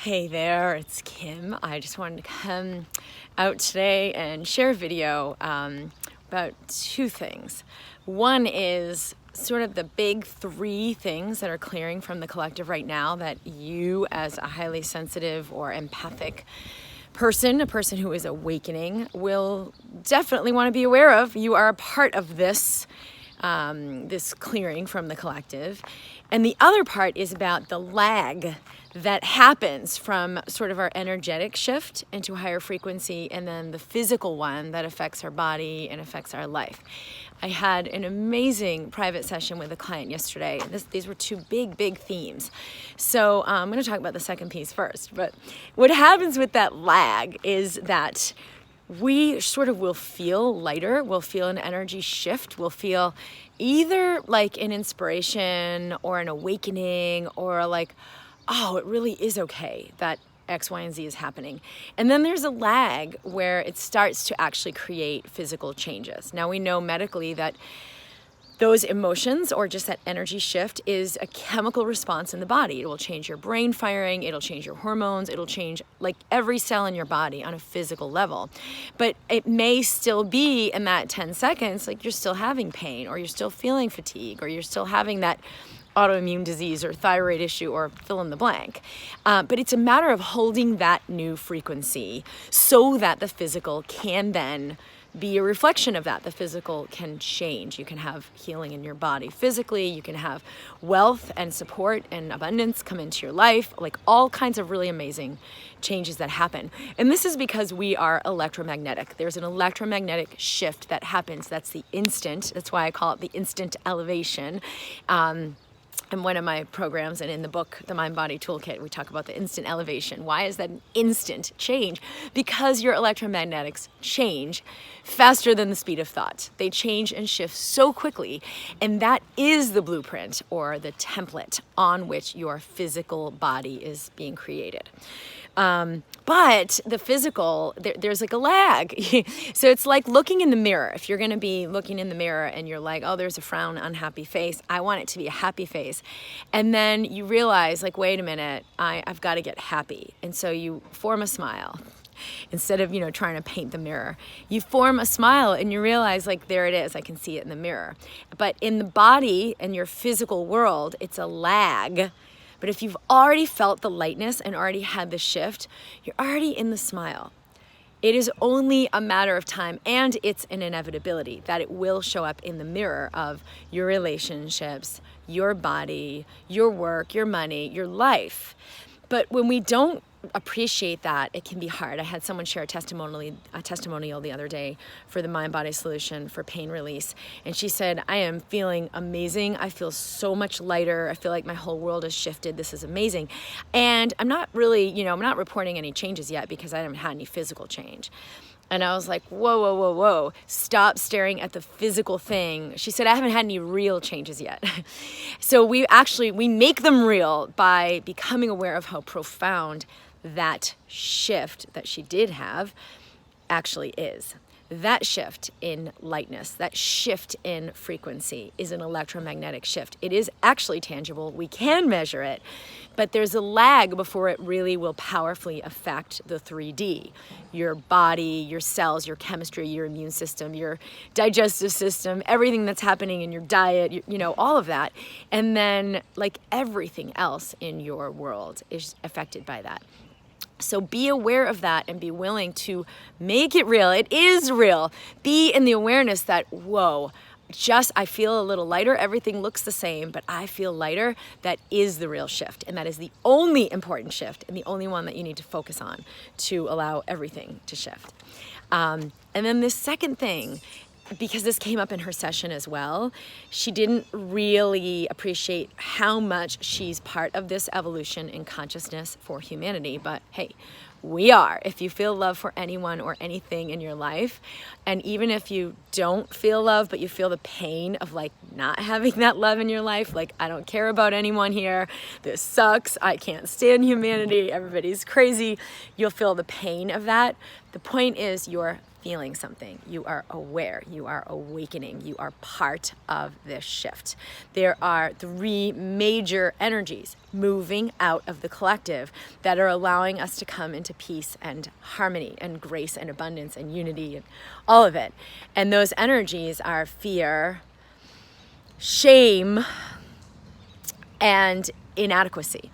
Hey there, it's Kim. I just wanted to come out today and share a video about two things. One is sort of the big three things that are clearing from the collective right now that you, as a highly sensitive or empathic person, a person who is awakening, will definitely want to be aware of. You are a part of this clearing from the collective. And the other part is about the lag that happens from sort of our energetic shift into a higher frequency and then the physical one that affects our body and affects our life. I had an amazing private session with a client yesterday. These were two big themes. So I'm going to talk about the second piece first. But what happens with that lag is that we sort of will feel lighter, we'll feel an energy shift, we'll feel either like an inspiration or an awakening or like, oh, it really is okay that X, Y, and Z is happening. And then there's a lag where it starts to actually create physical changes. Now we know medically that those emotions or just that energy shift is a chemical response in the body. It will change your brain firing, it'll change your hormones, it'll change like every cell in your body on a physical level. But it may still be in that 10 seconds, like you're still having pain or you're still feeling fatigue or you're still having that autoimmune disease or thyroid issue or fill in the blank. But it's a matter of holding that new frequency so that the physical can then be a reflection of that. The physical can change. You can have healing in your body physically. You can have wealth and support and abundance come into your life, like all kinds of really amazing changes that happen. And this is because we are electromagnetic. There's an electromagnetic shift that happens. That's the instant. That's why I call it the instant elevation. In one of my programs and in the book, The Mind Body Toolkit, we talk about the instant elevation. Why is that an instant change? Because your electromagnetics change faster than the speed of thought. They change and shift so quickly, and that is the blueprint or the template on which your physical body is being created. But the physical, there's like a lag. So it's like looking in the mirror. If you're going to be looking in the mirror and you're like, oh, there's a frown, unhappy face. I want it to be a happy face. And then you realize like, wait a minute, I've got to get happy. And so you form a smile. Instead of, trying to paint the mirror, you form a smile and you realize like, there it is. I can see it in the mirror. But in the body and your physical world, it's a lag. But if you've already felt the lightness and already had the shift, you're already in the smile. It is only a matter of time, and it's an inevitability that it will show up in the mirror of your relationships, your body, your work, your money, your life. But when we don't appreciate that, it can be hard. I had someone share a testimonial the other day for the Mind Body Solution for pain release. And she said, I am feeling amazing. I feel so much lighter. I feel like my whole world has shifted. This is amazing. And I'm not really, I'm not reporting any changes yet because I haven't had any physical change. And I was like, whoa. Stop staring at the physical thing. She said, I haven't had any real changes yet. So we make them real by becoming aware of how profound that shift that she did have actually is. That shift in lightness, that shift in frequency is an electromagnetic shift. It is actually tangible. We can measure it, but there's a lag before it really will powerfully affect the 3D. Your body, your cells, your chemistry, your immune system, your digestive system, everything that's happening in your diet, all of that. And then like everything else in your world is affected by that. So be aware of that and be willing to make it real. It is real. Be in the awareness that, whoa, I feel a little lighter. Everything looks the same, but I feel lighter. That is the real shift. And that is the only important shift and the only one that you need to focus on to allow everything to shift. And then this second thing, because this came up in her session as well, she didn't really appreciate how much she's part of this evolution in consciousness for humanity. But hey, we are. If you feel love for anyone or anything in your life, and even if you don't feel love, but you feel the pain of like not having that love in your life, like I don't care about anyone here, this sucks, I can't stand humanity, everybody's crazy, you'll feel the pain of that. The point is you're feeling something. You are aware. You are awakening. You are part of this shift. There are 3 major energies moving out of the collective that are allowing us to come into peace and harmony and grace and abundance and unity and all of it. And those energies are fear, shame, and inadequacy.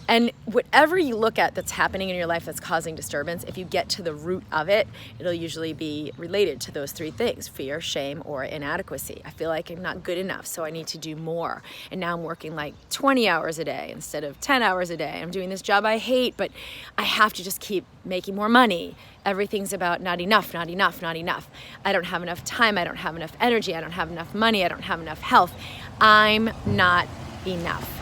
And whatever you look at that's happening in your life that's causing disturbance, if you get to the root of it, it'll usually be related to those 3 things: fear, shame, or inadequacy. I feel like I'm not good enough, so I need to do more. And now I'm working like 20 hours a day instead of 10 hours a day. I'm doing this job I hate, but I have to just keep making more money. Everything's about not enough, not enough, not enough. I don't have enough time. I don't have enough energy. I don't have enough money. I don't have enough health. I'm not enough.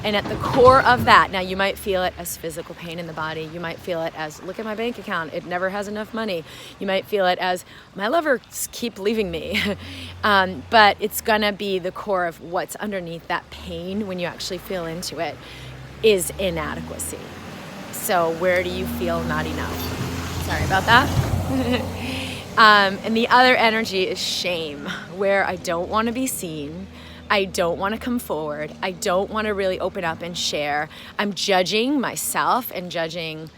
And at the core of that, now you might feel it as physical pain in the body. You might feel it as, look at my bank account, it never has enough money. You might feel it as, my lovers keep leaving me. But it's gonna be the core of what's underneath that pain when you actually feel into it is inadequacy. So where do you feel not enough? Sorry about that. And the other energy is shame, where I don't wanna be seen. I don't want to come forward. I don't want to really open up and share. I'm judging myself and judging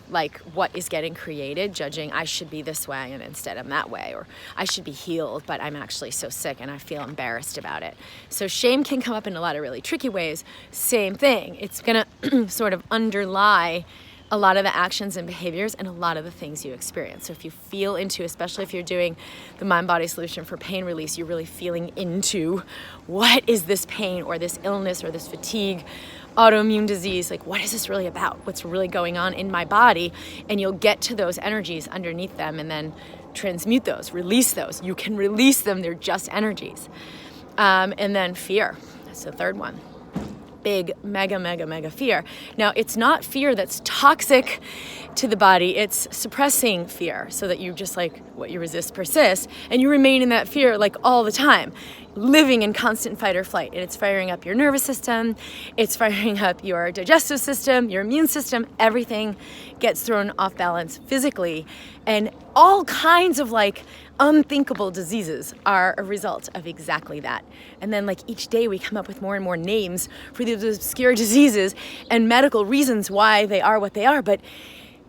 like what is getting created, judging I should be this way and instead I'm that way, or I should be healed, but I'm actually so sick and I feel embarrassed about it. So shame can come up in a lot of really tricky ways. Same thing. It's going to sort of underlie a lot of the actions and behaviors and a lot of the things you experience. So if you feel into, especially if you're doing the mind-body solution for pain release, you're really feeling into what is this pain or this illness or this fatigue, autoimmune disease, like what is this really about? What's really going on in my body? And you'll get to those energies underneath them and then transmute those, release those. You can release them, they're just energies. And then fear, that's the third one. Big, mega fear. Now, it's not fear that's toxic to the body, it's suppressing fear so that you just like what you resist persists and you remain in that fear like all the time, living in constant fight or flight. And it's firing up your nervous system, it's firing up your digestive system, your immune system, everything gets thrown off balance physically. And all kinds of like unthinkable diseases are a result of exactly that. And then like each day we come up with more and more names for these obscure diseases and medical reasons why they are what they are. But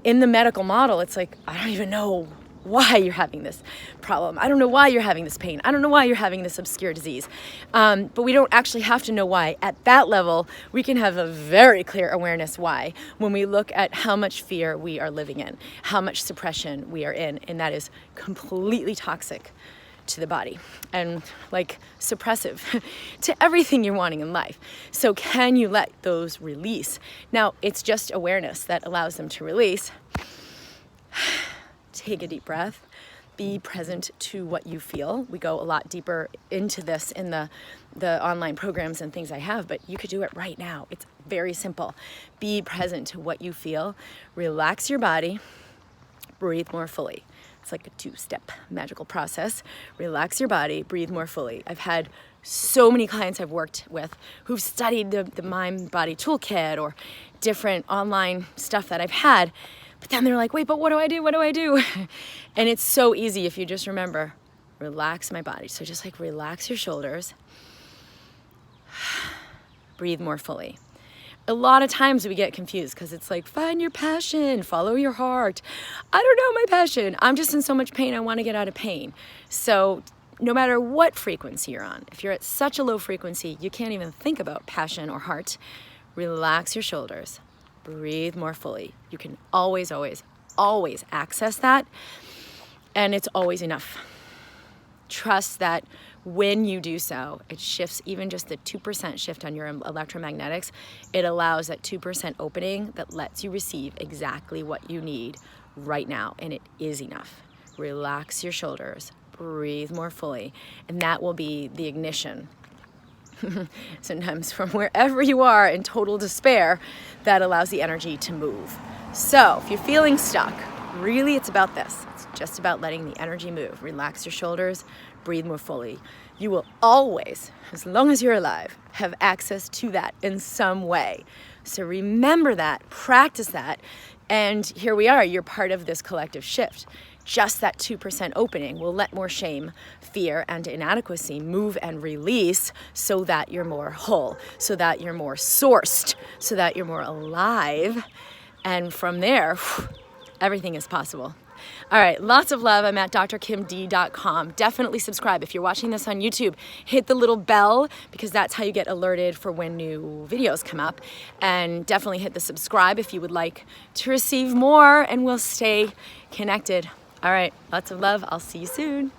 in the medical model, it's like, I don't even know why you're having this problem. I don't know why you're having this pain. I don't know why you're having this obscure disease. But we don't actually have to know why. At that level, we can have a very clear awareness why when we look at how much fear we are living in, how much suppression we are in, and that is completely toxic to the body and like suppressive to everything you're wanting in life. So can you let those release? Now, it's just awareness that allows them to release. Take a deep breath. Be present to what you feel. We go a lot deeper into this in the online programs and things I have, but you could do it right now. It's very simple. Be present to what you feel. Relax your body. Breathe more fully. It's like a 2-step magical process. Relax your body, breathe more fully. I've had so many clients I've worked with who've studied the Mind Body Toolkit or different online stuff that I've had, but then they're like, wait, but what do I do? What do I do? And it's so easy if you just remember, relax my body. So just like relax your shoulders, breathe more fully. A lot of times we get confused because it's like, find your passion, follow your heart. I don't know my passion. I'm just in so much pain. I want to get out of pain. So no matter what frequency you're on, if you're at such a low frequency, you can't even think about passion or heart, relax your shoulders, breathe more fully. You can always, always, always access that. And it's always enough. Trust that when you do so, it shifts even just the 2% shift on your electromagnetics. It allows that 2% opening that lets you receive exactly what you need right now. And it is enough. Relax your shoulders, breathe more fully, and that will be the ignition. Sometimes from wherever you are in total despair, that allows the energy to move. So if you're feeling stuck, really it's about this. It's just about letting the energy move. Relax your shoulders, breathe more fully. You will always, as long as you're alive, have access to that in some way. So remember that, practice that, and here we are, you're part of this collective shift. just that 2% opening. We'll let more shame, fear, and inadequacy move and release so that you're more whole, so that you're more sourced, so that you're more alive. And from there, everything is possible. All right, lots of love. I'm at drkimd.com. Definitely subscribe. If you're watching this on YouTube, hit the little bell because that's how you get alerted for when new videos come up. And definitely hit the subscribe if you would like to receive more, and we'll stay connected. All right, lots of love. I'll see you soon.